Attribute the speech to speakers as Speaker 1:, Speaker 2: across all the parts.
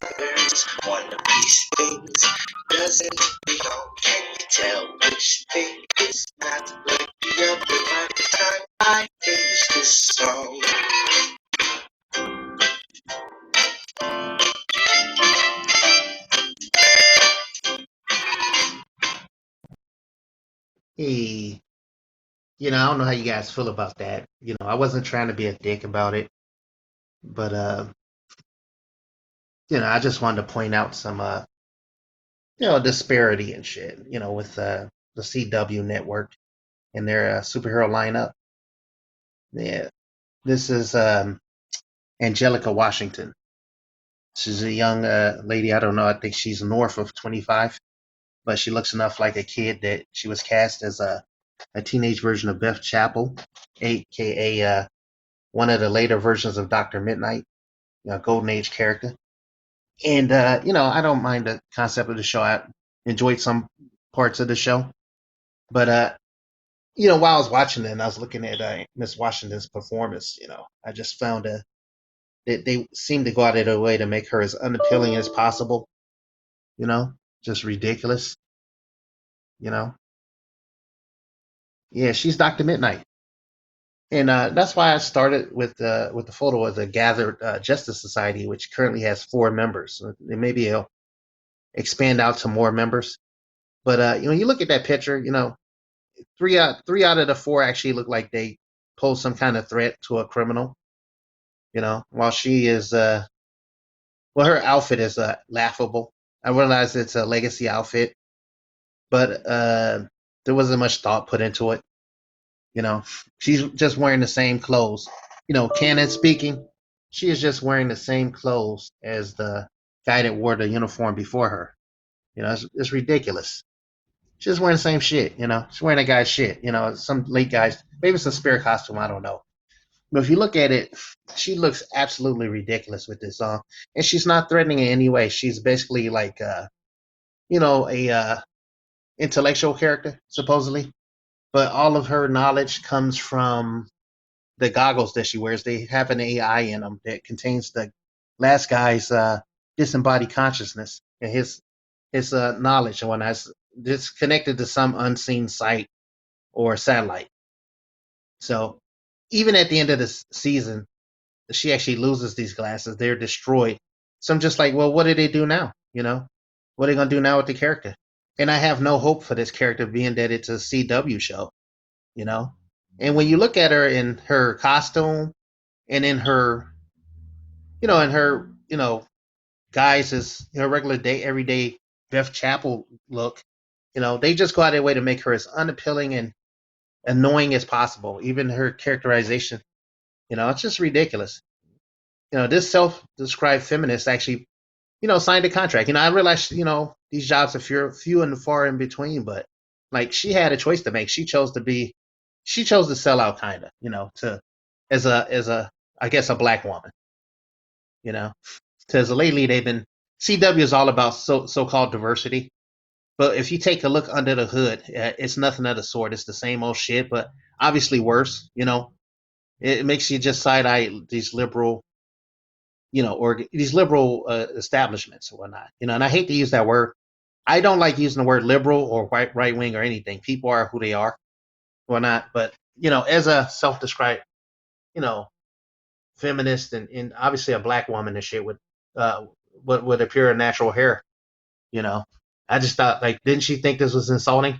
Speaker 1: others. One of these things doesn't belong. Can you tell which thing is not like the other by the time I finish this song?
Speaker 2: Hey, I don't know how you guys feel about that. I wasn't trying to be a dick about it, but I just wanted to point out some disparity and shit, with the CW network and their superhero lineup. Yeah. This is Anjelika-Washington. She's a young lady, I don't know, I think she's north of 25, but she looks enough like a kid that she was cast as a teenage version of Beth Chapel, aka one of the later versions of Dr. Midnite, Golden Age character. And I don't mind the concept of the show. I enjoyed some parts of the show, but while I was watching it, and I was looking at Miss Washington's performance. I just found that they seem to go out of their way to make her as unappealing as possible. You know, just ridiculous. You know, yeah, she's Dr. Midnight, and that's why I started with the photo of the Gathered Justice Society, which currently has 4 members. Maybe it'll expand out to more members. But you look at that picture. Three out of the 4 actually look like they pose some kind of threat to a criminal. While she is well, her outfit is laughable. I realize it's a legacy outfit, but there wasn't much thought put into it. She's just wearing the same clothes. Canon speaking, she is just wearing the same clothes as the guy that wore the uniform before her. It's ridiculous. She's wearing the same shit. She's wearing that guy's shit. Some late guys, maybe it's a spare costume. I don't know. But if you look at it, she looks absolutely ridiculous with this song, and she's not threatening in any way. She's basically like, a intellectual character supposedly, but all of her knowledge comes from the goggles that she wears. They have an AI in them that contains the last guy's disembodied consciousness and his knowledge and whatnot. It's connected to some unseen site or satellite. So even at the end of the season, she actually loses these glasses. They're destroyed. So I'm just like, well, what do they do now? What are they gonna do now with the character? And I have no hope for this character, being that it's a CW show. You know, and when you look at her in her costume and in her, guys is regular day, everyday Beth Chapel look. They just go out of their way to make her as unappealing and annoying as possible. Even her characterization, it's just ridiculous. This self-described feminist actually, signed a contract. I realize, these jobs are few and far in between, but like she had a choice to make. She chose to sell out, kind of, to as a I guess a black woman, you know, because lately they've been CW is all about so-called diversity. But if you take a look under the hood, it's nothing of the sort. It's the same old shit, but obviously worse. It makes you just side eye these liberal, or these liberal establishments or whatnot. And I hate to use that word. I don't like using the word liberal or right wing or anything. People are who they are or not. But as a self-described, you know, feminist and obviously a black woman and shit with what would appear natural hair, you know, I just thought, like, didn't she think this was insulting?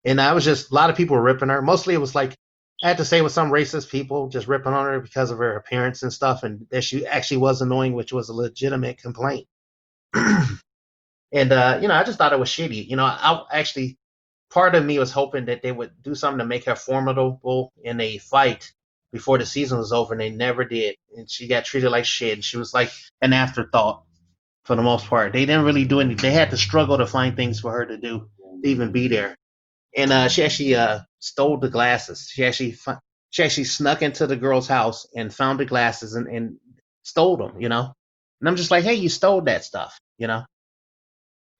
Speaker 2: And I was just, a lot of people were ripping her. Mostly it was like, I had to say with some racist people just ripping on her because of her appearance and stuff, and that she actually was annoying, which was a legitimate complaint. And I just thought it was shitty. I actually, part of me was hoping that they would do something to make her formidable in a fight before the season was over, and they never did. And she got treated like shit. And she was like an afterthought for the most part. They didn't really do anything. They had to struggle to find things for her to do to even be there. And she actually stole the glasses. She actually snuck into the girl's house and found the glasses and stole them. And I'm just like, hey, you stole that stuff.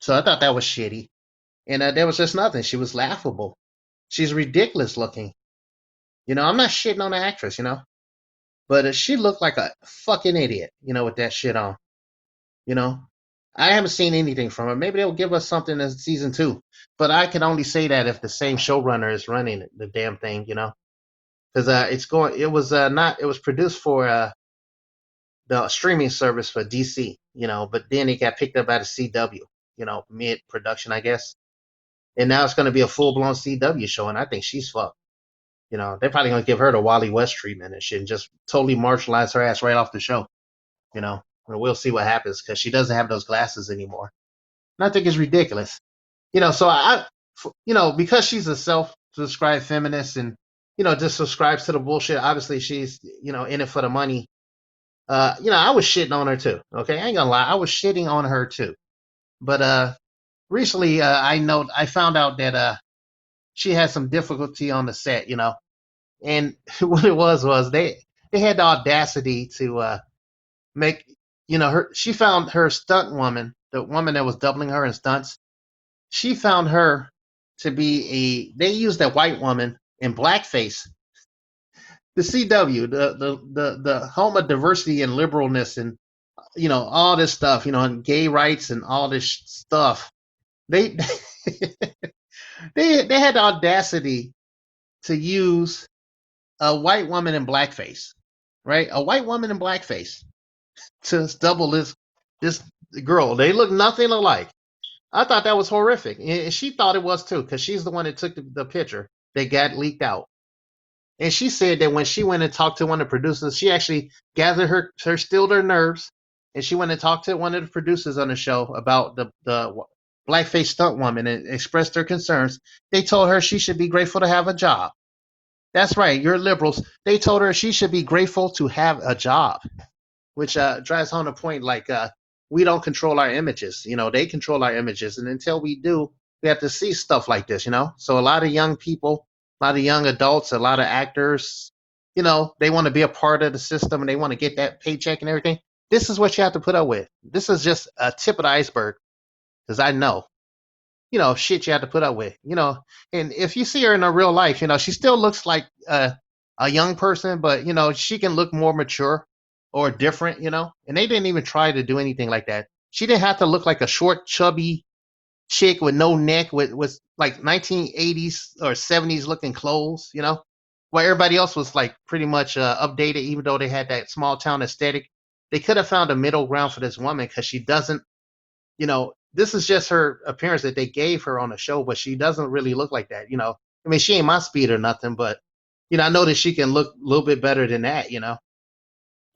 Speaker 2: So I thought that was shitty. And there was just nothing. She was laughable. She's ridiculous looking. I'm not shitting on the actress, but she looked like a fucking idiot, with that shit on. You know, I haven't seen anything from it. Maybe they'll give us something in season two, but I can only say that if the same showrunner is running the damn thing. Because it's going. It was not. It was produced for the streaming service for DC. But then it got picked up by the CW. Mid production, I guess. And now it's going to be a full blown CW show, and I think she's fucked. They're probably going to give her the Wally West treatment and shit, and just totally marginalize her ass right off the show. And we'll see what happens because she doesn't have those glasses anymore. And I think it's ridiculous. So because she's a self-described feminist and just subscribes to the bullshit. Obviously, she's in it for the money. I was shitting on her too. Okay, I ain't gonna lie, I was shitting on her too. But recently, I found out that she had some difficulty on the set. And what it was they had the audacity to make her. She found her stunt woman, the woman that was doubling her in stunts. She found her to be they used that white woman in blackface. The CW, the home of diversity and liberalness and all this stuff, and gay rights and all this stuff. They they had the audacity to use a white woman in blackface, right? A white woman in blackface to double this girl. They look nothing alike. I thought that was horrific, and she thought it was too, because she's the one that took the picture that got leaked out. And she said that when she went and talked to one of the producers, she actually gathered her stilled her nerves, and she went and talked to one of the producers on the show about the blackface stunt woman and expressed her concerns. They told her she should be grateful to have a job. That's right, you're liberals. They told her she should be grateful to have a job, which drives home the point like we don't control our images. They control our images. And until we do, we have to see stuff like this, So a lot of young people, a lot of young adults, a lot of actors, they want to be a part of the system and they want to get that paycheck and everything. This is what you have to put up with. This is just a tip of the iceberg because I know shit you have to put up with, and if you see her in her real life, she still looks like a young person, but she can look more mature or different, and they didn't even try to do anything like that. She didn't have to look like a short, chubby chick with no neck with like 1980s or 70s looking clothes, while everybody else was like pretty much updated, even though they had that small town aesthetic. They could have found a middle ground for this woman because she doesn't, this is just her appearance that they gave her on the show, but she doesn't really look like that. I mean, she ain't my speed or nothing, but I know that she can look a little bit better than that.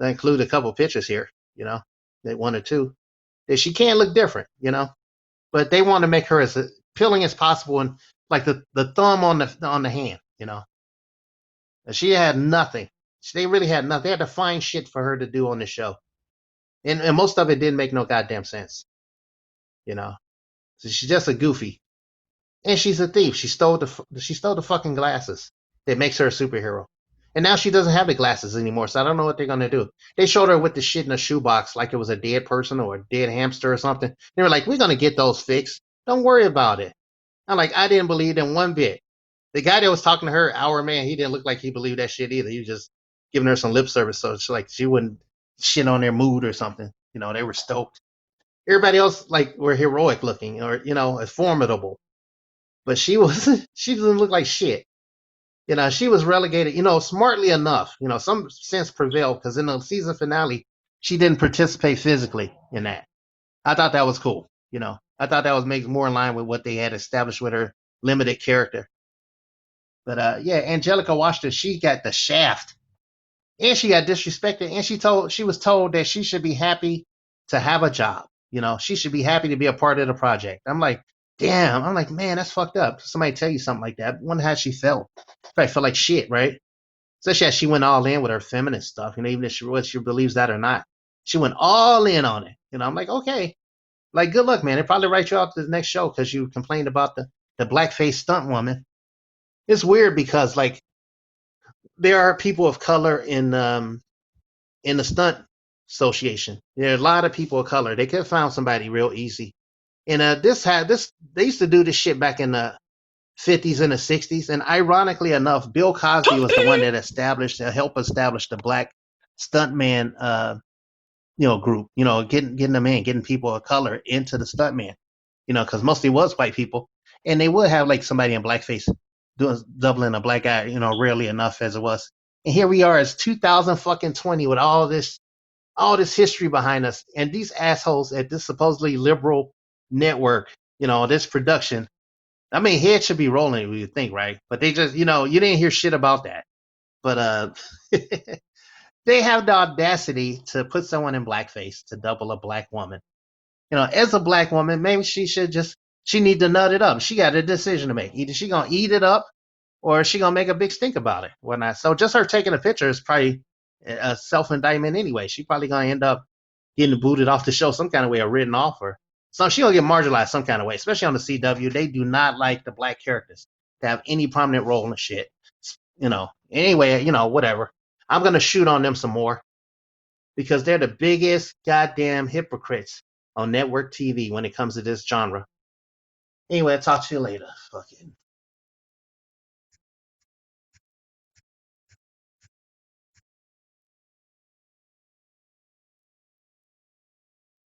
Speaker 2: I include a couple pictures here, that one or two that she can look different, but they want to make her as appealing as possible and like the thumb on the hand, And she had nothing. They really had nothing. They had to find shit for her to do on the show, and most of it didn't make no goddamn sense, you know. So she's just a goofy, and she's a thief. She stole the fucking glasses that makes her a superhero, and now she doesn't have the glasses anymore. So I don't know what they're gonna do. They showed her with the shit in a shoebox, like it was a dead person or a dead hamster or something. They were like, "We're gonna get those fixed. Don't worry about it." I'm like, I didn't believe them one bit. The guy that was talking to her, our man, he didn't look like he believed that shit either. He was just giving her some lip service, so it's like she wouldn't shit on their mood or something. They were stoked. Everybody else like were heroic looking or formidable, but she was she didn't look like shit. She was relegated. Smartly enough. Some sense prevailed because in the season finale, she didn't participate physically in that. I thought that was cool. I thought that was making more in line with what they had established with her limited character. But yeah, Anjelika-Washington, she got the shaft, and she got disrespected, and she was told that she should be happy to have a job. She should be happy to be a part of the project. I'm like, damn. I'm like, man, that's fucked up. Somebody tell you something like that. I wonder how she felt. Probably felt like shit, right? Especially as she went all in with her feminist stuff. Even if she believes that or not, she went all in on it. I'm like, okay, like good luck, man. They probably write you out to the next show because you complained about the blackface stunt woman. It's weird because like there are people of color in the stunt association. There are a lot of people of color. They could have found somebody real easy. And this they used to do this shit back in the 50s and the 60s. And ironically enough, Bill Cosby was the one that helped establish the black stuntman group, getting them in, getting people of color into the stuntman, because mostly it was white people, and they would have like somebody in blackface doubling a black guy, rarely enough as it was. And here we are, it's 2020 with all this history behind us, and these assholes at this supposedly liberal network, this production. I mean, head should be rolling, you think, right? But they just, you didn't hear shit about that. But they have the audacity to put someone in blackface to double a black woman. As a black woman, maybe she need to nut it up. She got a decision to make. Either she gonna eat it up, or is she gonna make a big stink about it, whatnot. So just her taking a picture is probably a self indictment anyway. She probably gonna end up getting booted off the show some kind of way, or written off, or so she gonna get marginalized some kind of way. Especially on the CW, they do not like the black characters to have any prominent role in the shit. Anyway, whatever. I'm gonna shoot on them some more because they're the biggest goddamn hypocrites on network TV when it comes to this genre. Anyway, I'll talk to you later. Fucking.